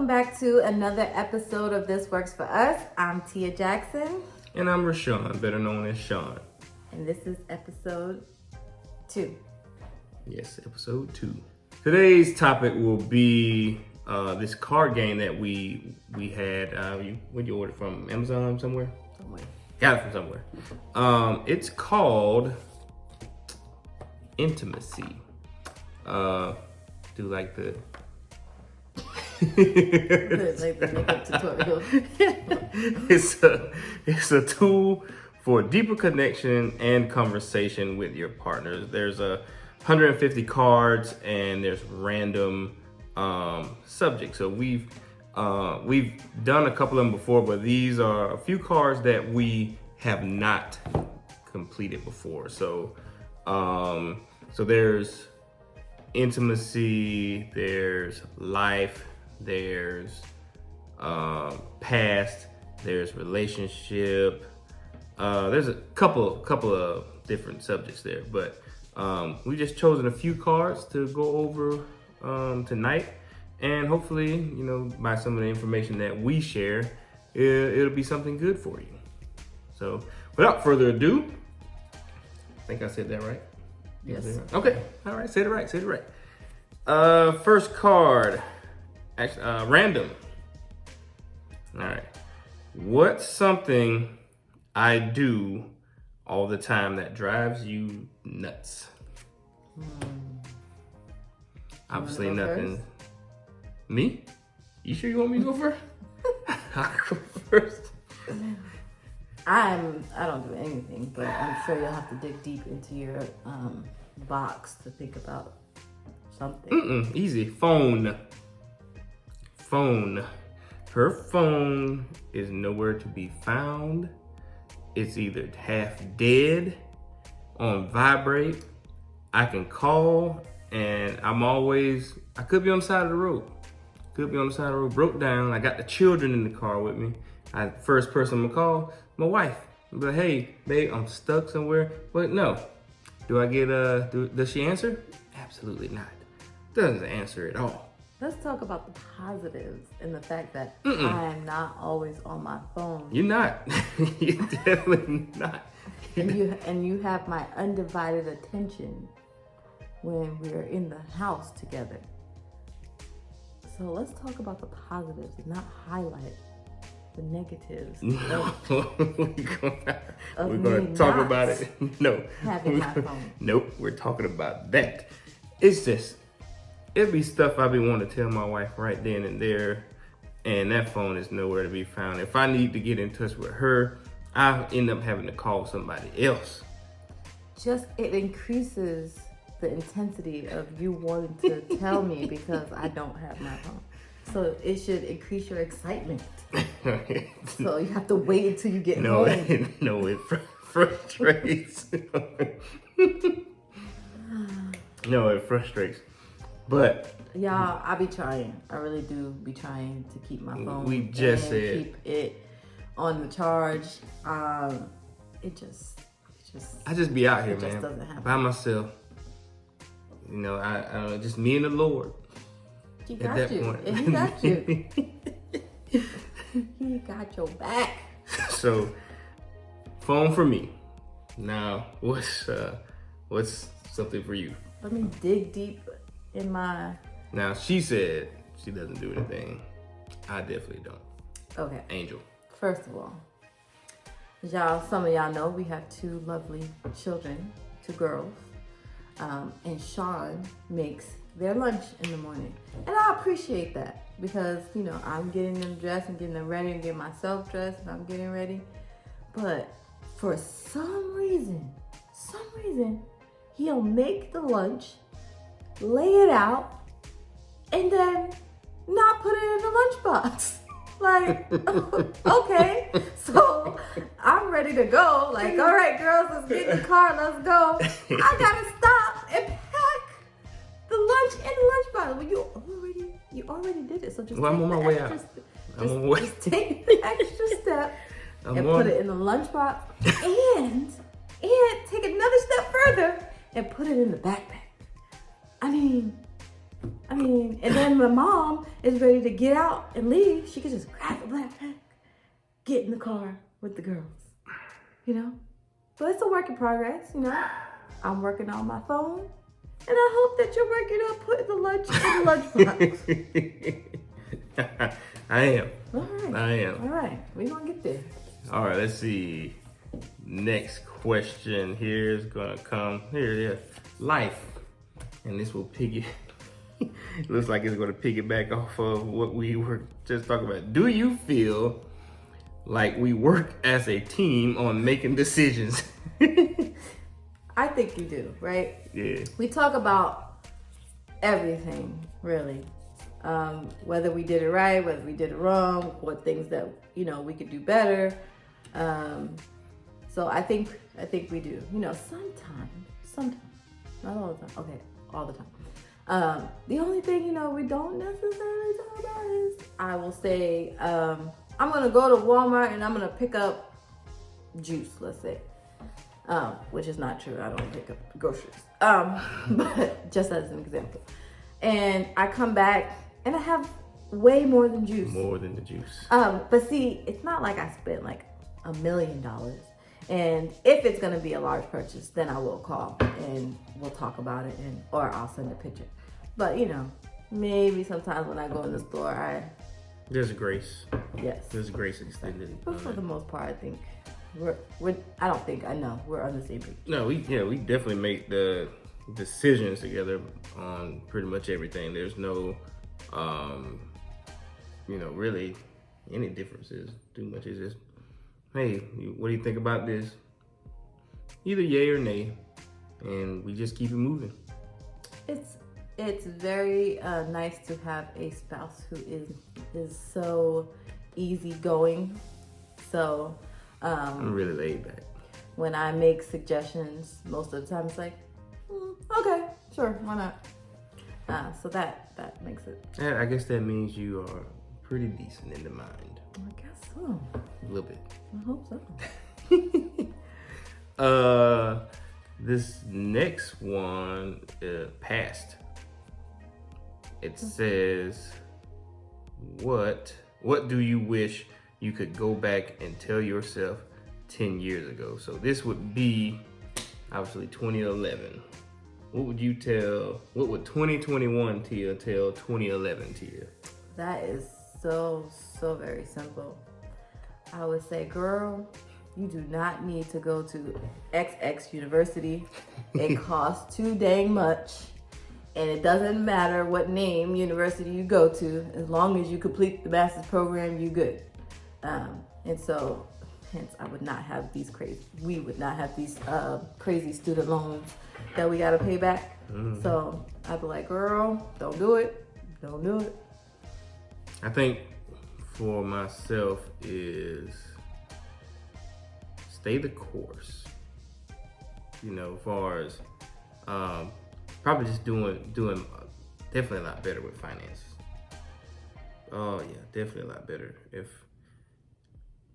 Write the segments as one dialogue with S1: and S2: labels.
S1: back to another episode of This Works For Us. I'm Tia Jackson.
S2: And I'm Rashawn, better known as Sean.
S1: And this is episode 2.
S2: Yes, episode 2. Today's topic will be this card game that we had. Where'd you order from? Amazon somewhere?
S1: Somewhere.
S2: Got it from somewhere. It's called Intimacy. Do like the
S1: like the makeup tutorial.
S2: It's a tool for deeper connection and conversation with your partners. There's 150 cards and there's random subjects. So we've done a couple of them before, but these are a few cards that we have not completed before. So there's intimacy, there's life, there's past, there's relationship. There's a couple of different subjects there, but we just chosen a few cards to go over tonight, and hopefully, by some of the information that we share, it'll be something good for you. So, without further ado, I think I said that right.
S1: Yes.
S2: Okay. All right. Said it right. First card. Actually, random. All right. What's something I do all the time that drives you nuts? Obviously nothing.
S1: First?
S2: Me? You sure you want me to go first? I'll go first.
S1: I don't do anything, but I'm sure you'll have to dig deep into your box to think about something.
S2: Easy. Phone. Her phone is nowhere to be found. It's either half dead, on vibrate. I can call, and I could be on the side of the road. Broke down. I got the children in the car with me. First person I'm gonna call, my wife. But hey, babe, I'm stuck somewhere. But no. Does she answer? Absolutely not. Doesn't answer at all.
S1: Let's talk about the positives and the fact that I am not always on my phone.
S2: You're not. You're definitely not.
S1: And you have my undivided attention when we're in the house together. So let's talk about the positives and not highlight the negatives.
S2: No. We're going to talk about it. No.
S1: Having my phone.
S2: Nope. We're talking about that. It's just, it'd be stuff I be wanting to tell my wife right then and there, and that phone is nowhere to be found. If I need to get in touch with her, I end up having to call somebody else.
S1: It increases the intensity of you wanting to tell me because I don't have my phone. So it should increase your excitement. So you have to wait until you get home.
S2: No, it frustrates. No, it frustrates. But
S1: y'all, I be trying. I really do be trying to keep my phone.
S2: We just said
S1: keep it on the charge. It just.
S2: I just be out here, man,
S1: just doesn't happen.
S2: by myself. I just me and the Lord.
S1: He got you. And he got you. He got your back.
S2: So, phone for me. Now, what's something for you?
S1: Let me dig deep in my.
S2: Now, she said she doesn't do anything. I definitely don't.
S1: Okay.
S2: Angel.
S1: First of all, some of y'all know we have 2 lovely children, 2 girls. And Sean makes their lunch in the morning. And I appreciate that because, I'm getting them dressed and getting them ready and getting myself dressed and I'm getting ready. But for some reason, he'll make the lunch, lay it out, and then not put it in the lunchbox. Like, okay, so I'm ready to go. Like, all right, girls, let's get in the car, let's go. I gotta stop and pack the lunch in the lunchbox. Well, you already did it, so just
S2: I'm on my way out.
S1: Just take the extra step and put it in the lunchbox, and take another step further and put it in the backpack. I mean, mean, and then my mom is ready to get out and leave. She could just grab the backpack, get in the car with the girls, you know? But it's a work in progress, you know? I'm working on my phone, and I hope that you're working on putting the lunch in the lunchbox.
S2: I am.
S1: All right.
S2: I am.
S1: All right. We're going to get there.
S2: All right, let's see. Next question here is going to come. Here. Life. And this will looks like it's going to piggyback off of what we were just talking about. Do you feel like we work as a team on making decisions?
S1: I think you do, right?
S2: Yeah.
S1: We talk about everything, really. Whether we did it right, whether we did it wrong, what things that, you know, we could do better. So I think we do. You know, sometimes, not all the time. Okay, all the time. The only thing, you know, we don't necessarily talk about is, I will say, I'm gonna go to Walmart and I'm gonna pick up juice, let's say. Which is not true. I don't pick up groceries. But just as an example. And I come back and I have way more than juice.
S2: More than the juice.
S1: But see, it's not like I spent like $1 million. And if it's gonna be a large purchase, then I will call and we'll talk about it, or I'll send a picture. But you know, maybe sometimes when I go in the store,
S2: There's grace.
S1: Yes.
S2: There's grace extended.
S1: But for the most part, I think we're I know we're on the same page.
S2: No, we definitely make the decisions together on pretty much everything. There's no, really any differences too much. It's just, hey, what do you think about this? Either yay or nay, and we just keep it moving.
S1: It's very nice to have a spouse who is so easygoing. So
S2: I'm really laid back.
S1: When I make suggestions, most of the time it's like, okay, sure, why not? So that makes it.
S2: I guess that means you are pretty decent in the mind.
S1: I guess so.
S2: A little bit.
S1: I hope so.
S2: This next one, past. It says, what do you wish you could go back and tell yourself 10 years ago? So this would be obviously 2011. What would 2021 Tia tell 2011 Tia?
S1: That is so very simple. I would say, girl, you do not need to go to XX university. It costs too dang much. And it doesn't matter what name university you go to, as long as you complete the master's program, you good. And so, hence, we would not have these crazy student loans that we got to pay back. Mm-hmm. So I'd be like, girl, don't do it.
S2: I think for myself is stay the course. You know, as far as probably just doing definitely a lot better with finances. Oh yeah, definitely a lot better. If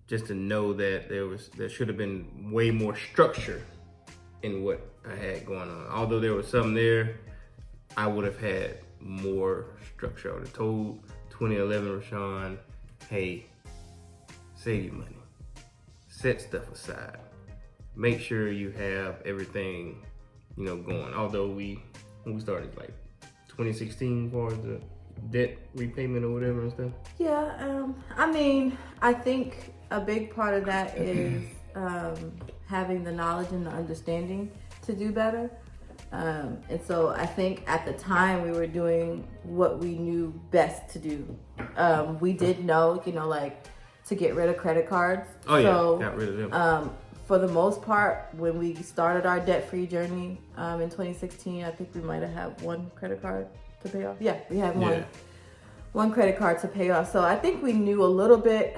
S2: just to know that there should have been way more structure in what I had going on. Although there was some there, I would have had more structure. I would have told 2011 Rashawn, hey, save your money, set stuff aside, make sure you have everything, going. Although when we started like 2016 for the debt repayment or whatever and stuff.
S1: Yeah, I think a big part of that is having the knowledge and the understanding to do better. And so I think at the time we were doing what we knew best to do. We did know, like to get rid of credit cards.
S2: Oh yeah,
S1: so,
S2: got rid of them.
S1: For the most part, when we started our debt-free journey in 2016, I think we might have had one credit card to pay off. Yeah, we had one credit card to pay off. So I think we knew a little bit,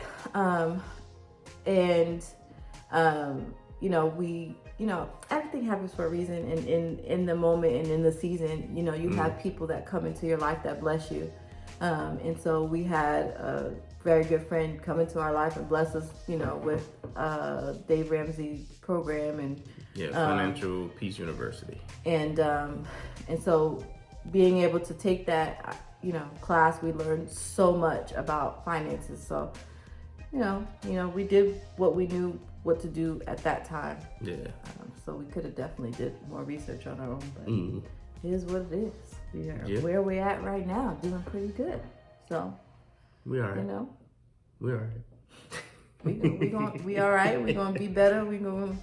S1: everything happens for a reason. And in the moment and in the season, you have people that come into your life that bless you. And so we had a very good friend come into our life and bless us, with Dave Ramsey program and
S2: Financial Peace University.
S1: And so being able to take that, class, we learned so much about finances. So, we did what we knew what to do at that time.
S2: Yeah.
S1: So we could have definitely did more research on our own, but it is what it is. We are where we're at right now, doing pretty good. So
S2: we are. We are.
S1: We all right. We're gonna be better. We're gonna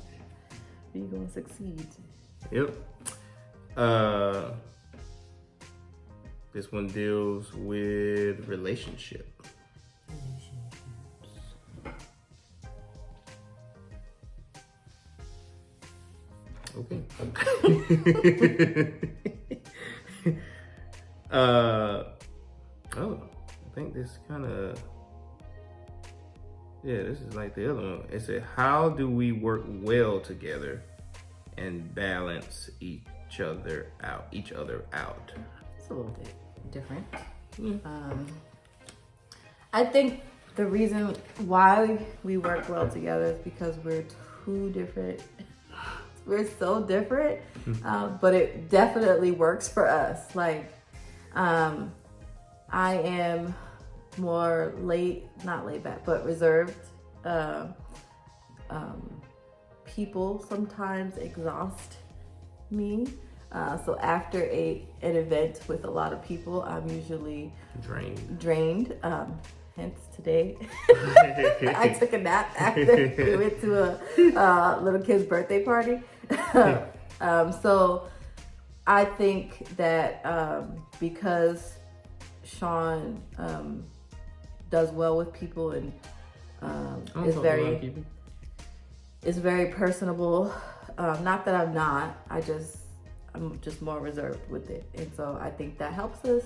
S1: succeed.
S2: Yep. This one deals with relationships. Okay. I think this kind of, this is like the other one. It said, how do we work well together and balance each other out?
S1: It's a little bit different. I think the reason why we work well together is because we're two different. We're so different, but it definitely works for us. Like, I am more not laid back, but reserved. People sometimes exhaust me. So after an event with a lot of people, I'm usually drained. Hence today, I took a nap after we went to a little kid's birthday party. So I think that because Sean does well with people and is very personable. Not that I'm not. I'm just more reserved with it, and so I think that helps us.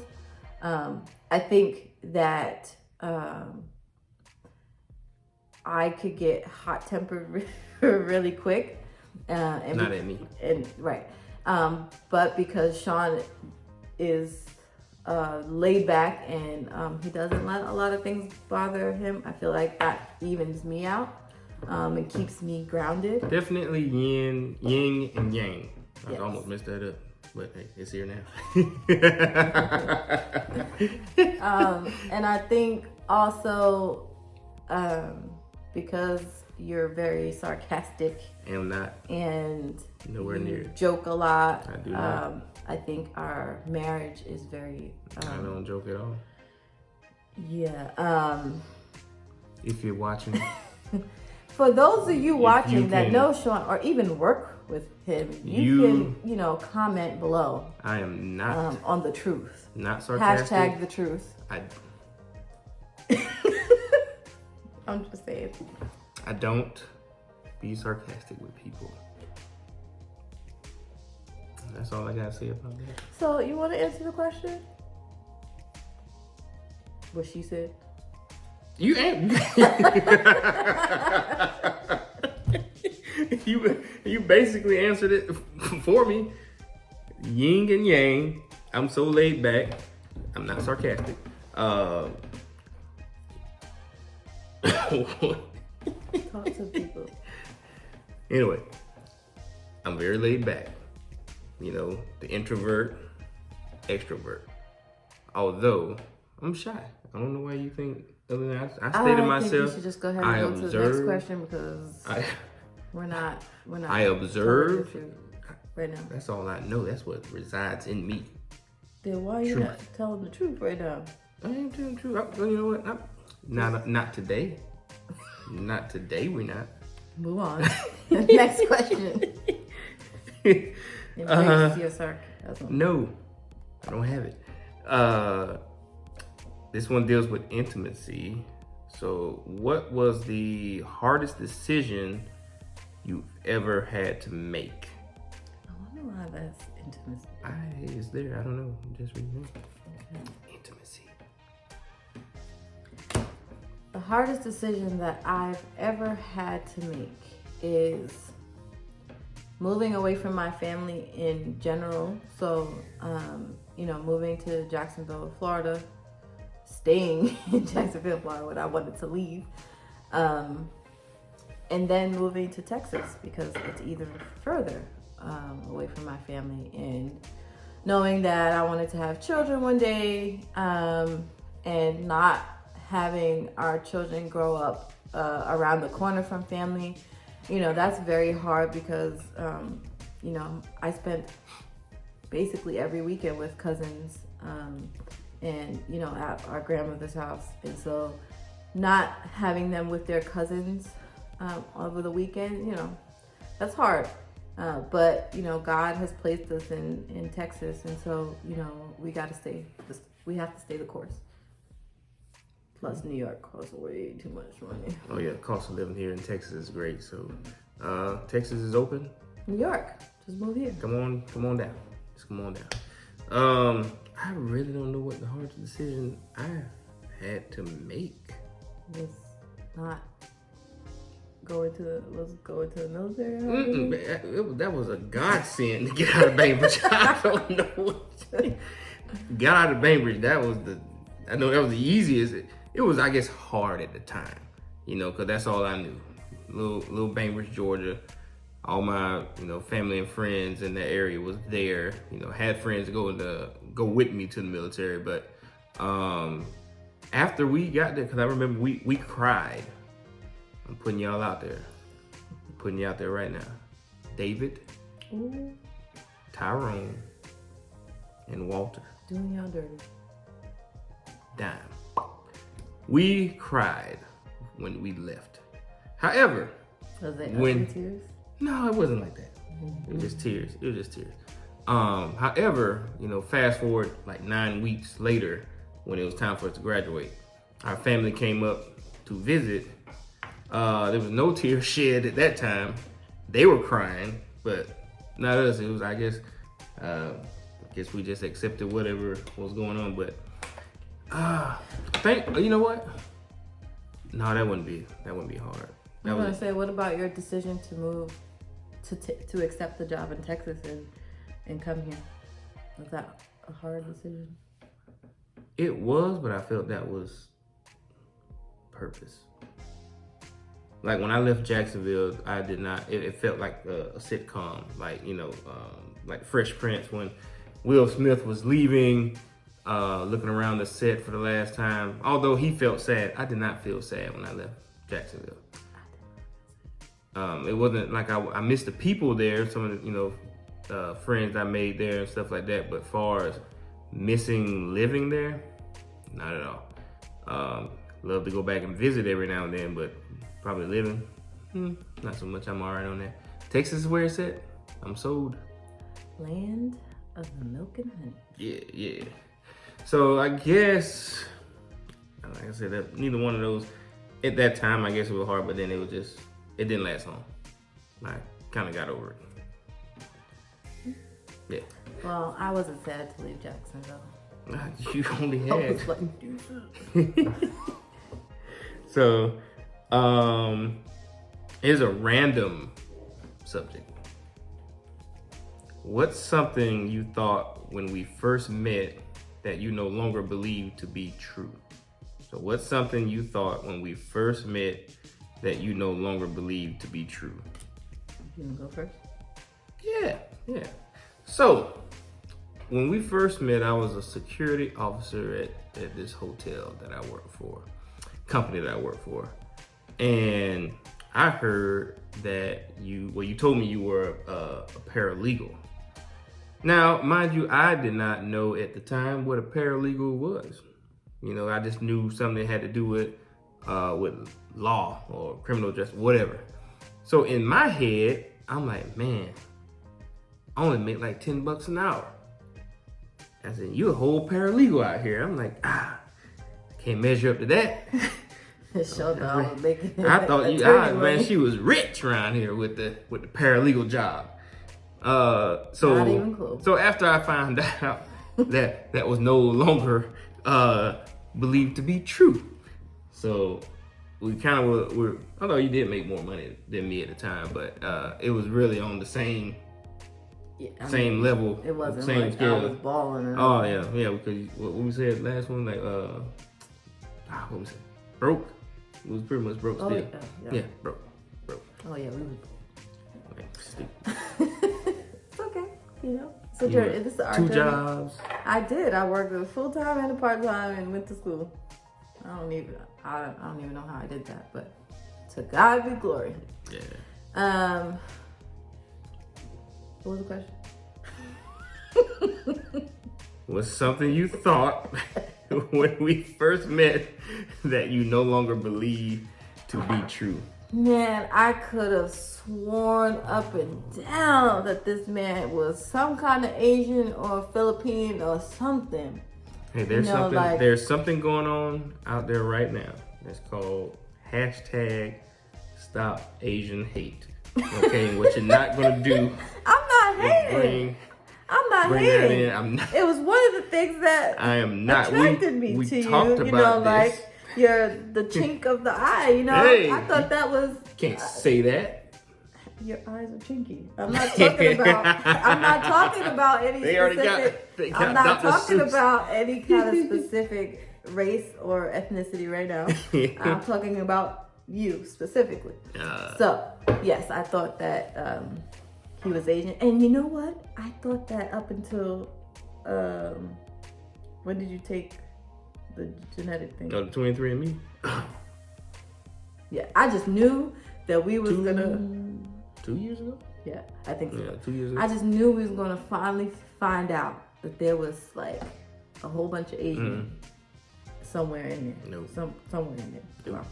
S1: I think that I could get hot-tempered really quick. And
S2: not at me.
S1: And right. But because Sean is laid back and he doesn't let a lot of things bother him, I feel like that evens me out and keeps me grounded.
S2: Definitely yin and yang. I
S1: Yes.
S2: almost messed that up, but hey, it's here now.
S1: And I think also because you're very sarcastic
S2: I'm not.
S1: And
S2: nowhere near.
S1: Joke a lot.
S2: I do not.
S1: I think our marriage is very.
S2: I don't joke at all.
S1: Yeah.
S2: If you're watching.
S1: For those of you watching that know Sean or even work with him, you can, comment below.
S2: I am not.
S1: On the truth.
S2: Not sarcastic.
S1: Hashtag the truth. I'm just saying.
S2: I don't be sarcastic with people. That's all I gotta say about that.
S1: So you want to answer the question? What she said?
S2: You ain't. You basically answered it for me. Yin and yang. I'm so laid back. I'm not sarcastic.
S1: Talk to people.
S2: Anyway, I'm very laid back. The introvert, extrovert. Although I'm shy. I don't know why you think other than I stated myself. I think you
S1: should just go ahead and go to the next question because we're not.
S2: I observe
S1: right now.
S2: That's all I know. That's what resides in me.
S1: Then why are you not telling the truth right now?
S2: I ain't telling the truth. You know what? Not today. Not today. We're not.
S1: Move on. Next question. Embrace your sarcasm.
S2: No, I don't have it. This one deals with intimacy. So, what was the hardest decision you've ever had to make?
S1: I wonder why that's intimacy.
S2: It's there. I don't know. Just reading it. Intimacy.
S1: The hardest decision that I've ever had to make is moving away from my family in general. So, moving to Jacksonville, Florida, staying in Jacksonville, Florida when I wanted to leave, and then moving to Texas because it's even further away from my family. And knowing that I wanted to have children one day, and not having our children grow up around the corner from family, you know, that's very hard because, you know, I spent basically every weekend with cousins, and, you know, at our grandmother's house. And so not having them with their cousins over the weekend, you know, that's hard. But, you know, God has placed us in Texas. And so, you know, we have to stay the course. Plus, New York costs way too much money.
S2: Oh yeah, the cost of living here in Texas is great. So, Texas is open.
S1: New York, just move here.
S2: Come on down. Just come on down. I really don't know what the hardest decision I had to make.
S1: Was not going to the military.
S2: That was a godsend to get out of Bainbridge. I don't know what. Got out of Bainbridge. I know that was the easiest. It was, I guess, hard at the time, you know, because that's all I knew. Little Bainbridge, Georgia. All my, you know, family and friends in that area was there. You know, had friends to go with me to the military. But after we got there, because I remember we cried. I'm putting y'all out there. I'm putting you out there right now. David,
S1: Ooh.
S2: Tyrone, and Walter.
S1: Doing y'all dirty.
S2: Dime. We cried when we left. However,
S1: was it ugly tears?
S2: No, it wasn't like that. It was just tears. However, you know, fast forward like 9 weeks later, when it was time for us to graduate, our family came up to visit. There was no tears shed at that time. They were crying, but not us. It was, I guess we just accepted whatever was going on. But you know what? No, that wouldn't be hard.
S1: I was gonna say, what about your decision to move to accept the job in Texas and come here? Was that a hard decision?
S2: It was, but I felt that was purpose. Like when I left Jacksonville, I did not. It felt like a sitcom, like, you know, like Fresh Prince when Will Smith was leaving, looking around the set for the last time. Although he felt sad, I did not feel sad when I left Jacksonville. It wasn't like I missed the people there, some of the, you know, friends I made there and stuff like that. But far as missing living there, not at all. Love to go back and visit every now and then, but probably living, not so much. I'm all right on that. Texas is where it's at. I'm sold.
S1: Land of the milk and honey.
S2: Yeah. So I guess, like I said, that neither one of those, at that time, I guess it was hard, but then it didn't last long. I kind of got over it. Yeah.
S1: Well, I wasn't sad to leave Jacksonville.
S2: You only had.
S1: I was like, deuces.
S2: So, here's a random subject. What's something you thought when we first met that you no longer believe to be true? So what's something you thought when we first met that you no longer believe to be true?
S1: You wanna go first?
S2: Yeah. So, when we first met, I was a security officer at this hotel that I work for, company that I work for. And I heard that you told me you were a paralegal. Now, mind you, I did not know at the time what a paralegal was. You know, I just knew something that had to do with law or criminal justice, whatever. So in my head, I'm like, man, I only make like $10 an hour. I said, you a whole paralegal out here. I'm like, I can't measure up to that.
S1: I
S2: thought man, she was rich around here with the paralegal job. So
S1: not even close.
S2: So after I found out that was no longer believed to be true, so we kind of were. Although you did make more money than me at the time, but it was really on the same level.
S1: It wasn't
S2: same
S1: like
S2: scale.
S1: I was balling.
S2: Oh yeah, because what we said last one, like what was it? Broke. It was pretty much broke still. Yeah, broke.
S1: Oh yeah, we were.
S2: Okay, stupid.
S1: It's okay, you know. So Jared, this is our
S2: 2
S1: journey.
S2: jobs.
S1: I did. I worked a full time and a part time and went to school. I don't even know how I did that, but to God be glory.
S2: Yeah.
S1: What was the question?
S2: Was something you thought when we first met that you no longer believe to be true?
S1: Man, I could have sworn up and down that this man was some kind of Asian or Philippine or something.
S2: Hey, there's something going on out there right now that's called #StopAsianHate. Okay, what you're not gonna do.
S1: I'm not hating. I'm not hating. It was one of the things that
S2: I am not.
S1: attracted me
S2: we
S1: to
S2: talked
S1: you. You
S2: about
S1: know,
S2: this.
S1: like you're the chink of the eye. You know,
S2: Hey,
S1: I thought that was.
S2: Can't say that.
S1: Your eyes are chinky. I'm not talking about. I'm not talking about any specific. I'm not talking about any kind of specific race or ethnicity right now. I'm talking about you specifically. So yes, I thought that he was Asian, and you know what? I thought that up until when did you take the genetic thing?
S2: Oh, the 23andMe.
S1: Yeah, I just knew that we was gonna.
S2: 2 years ago?
S1: Yeah, I think so.
S2: Yeah, 2 years ago.
S1: I just knew we was gonna finally find out that there was like a whole bunch of Asian somewhere in there.
S2: No.
S1: Somewhere in there. Well,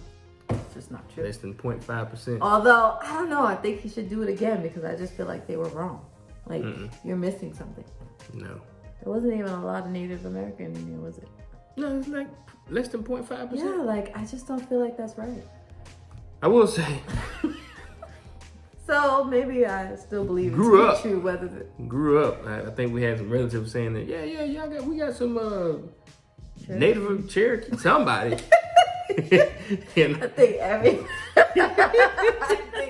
S1: it's just not true.
S2: Less than 0.5%.
S1: Although, I don't know, I think he should do it again because I just feel like they were wrong. Like, you're missing something.
S2: No.
S1: There wasn't even a lot of Native American in there, was it?
S2: No, it's like less than 0.5%.
S1: Yeah, like, I just don't feel like that's right.
S2: I will say.
S1: So maybe I still believe it's true. Whether
S2: grew up. I think we had some relatives saying that. Yeah. We got some Native Cherokee somebody.
S1: I think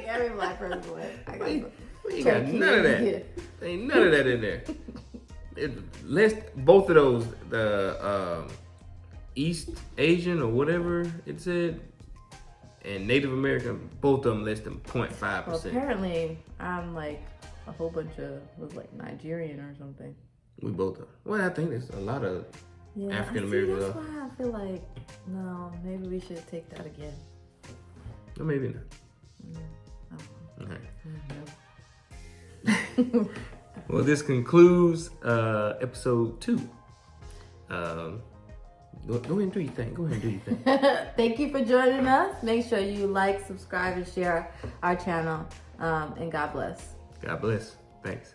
S1: every black person would.
S2: We ain't got none of that. Ain't none of that in there. Both of those, the East Asian or whatever it said, and Native American, both of them less than 0.5%.
S1: Well, apparently, I'm like a whole bunch of Nigerian or something.
S2: We both are. Well, I think there's a lot of African Americans.
S1: That's why I feel like no, maybe we should take that again.
S2: Or maybe not. All right. Well, this concludes episode 2. Go ahead and do your thing.
S1: Thank you for joining us. Make sure you like, subscribe, and share our channel. And God bless.
S2: God bless. Thanks.